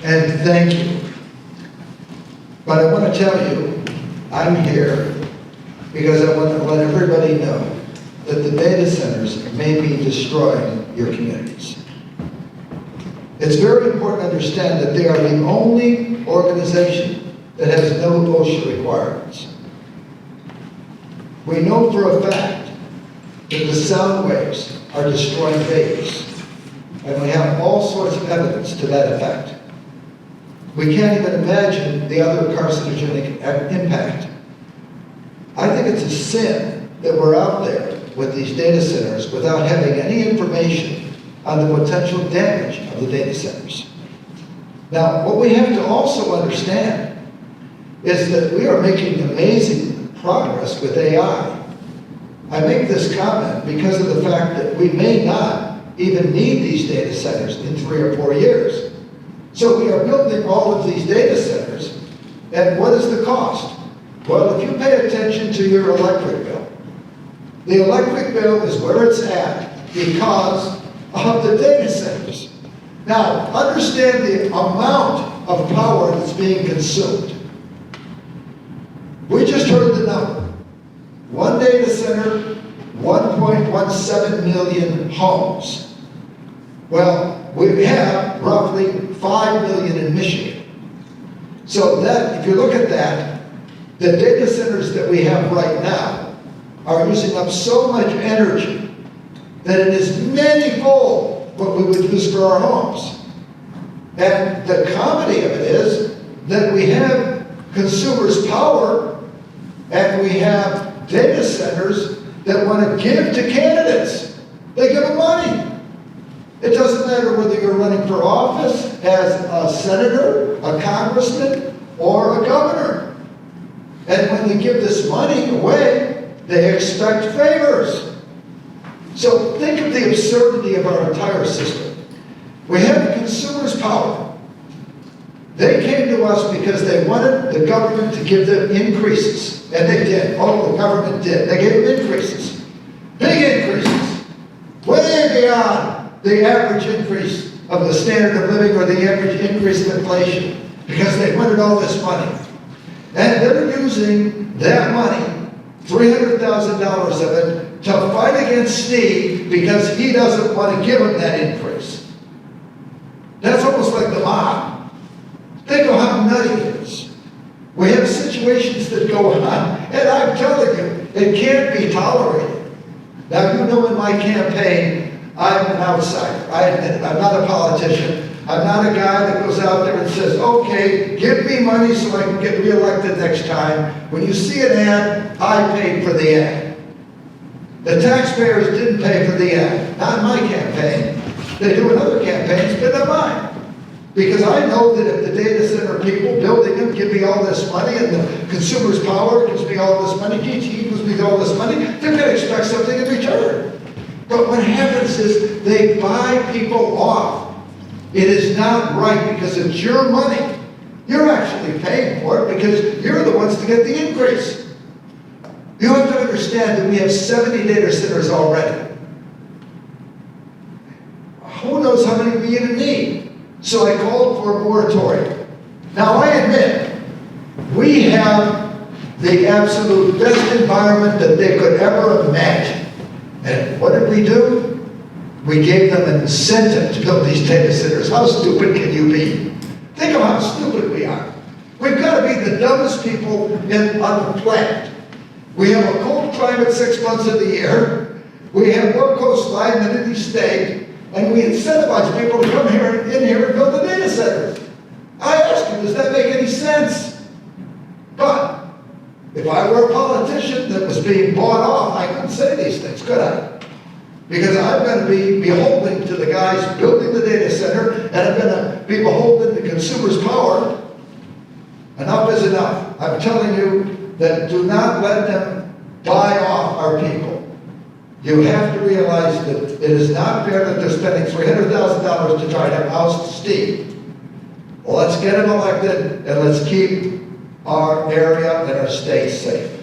and thank you. But I want to tell you, I'm here because I want to let everybody know that the data centers may be destroying your communities. It's very important to understand that they are the only organization that has no OSHA requirements. We know for a fact that the sound waves are destroying babies, and we have all sorts of evidence to that effect. We can't even imagine the other carcinogenic impact. I think it's a sin that we're out there with these data centers without having any information on the potential damage of the data centers. Now, what we have to also understand is that we are making amazing progress with AI. I make this comment because of the fact that we may not even need these data centers in 3 or 4 years. So we are building all of these data centers, and what is the cost? Well, if you pay attention to your electric bill, the electric bill is where it's at because of the data centers. Now, understand the amount of power that's being consumed. We just heard the number. One data center, 1.17 million homes. Well, we have roughly 5 million in Michigan. So that, if you look at that, the data centers that we have right now are using up so much energy that it is many-fold what we would use for our homes. And the comedy of it is that we have consumers' power and we have data centers that want to give to candidates. They give them money. It doesn't matter whether you're running for office as a senator, a congressman, or a governor. And when they give this money away, they expect favors. So think of the absurdity of our entire system. We have consumers' power. They came to us because they wanted the government to give them increases. And they did. Oh, the government did. They gave them increases. Big increases. Way beyond the average increase of the standard of living or the average increase of inflation. Because they wanted all this money. And they're using that money, $300,000 of it, to fight against Steve because he doesn't want to give him that increase. That's almost like the mob. Think of how nutty it is. We have situations that go on, and I'm telling you, it can't be tolerated. Now, you know in my campaign, I'm an outsider. I'm not a politician. I'm not a guy that goes out there and says, okay, give me money so I can get reelected next time. When you see an ad, I paid for the ad. The taxpayers didn't pay for the ad. Not in my campaign. They do in other campaigns, but not mine. Because I know that if the data center people building them give me all this money and the consumer's power gives me all this money, DTE gives me all this money, they're going to expect something in return. But what happens is they buy people off. It is not right because it's your money. You're actually paying for it because you're the ones to get the increase. You have to understand that we have 70 data centers already. Who knows how many we even need? So I called for a moratorium. Now I admit, we have the absolute best environment that they could ever imagine. And what did we do? We gave them an incentive to build these data centers. How stupid can you be? Think of how stupid we are. We've got to be the dumbest people on the planet. We have a cold climate 6 months of the year. We have more coastline than any state. And we incentivize people to come in here and build the data centers. I ask you, does that make any sense? But if I were a politician that was being bought off, I couldn't say these things, could I? Because I'm going to be beholden to the guys building the data center, and I'm going to be beholden to consumers' power. Enough is enough. I'm telling you that do not let them buy off our people. You have to realize that it is not fair that they're spending $300,000 to try to oust Steve. Well, let's get him elected, and let's keep our area and our state safe.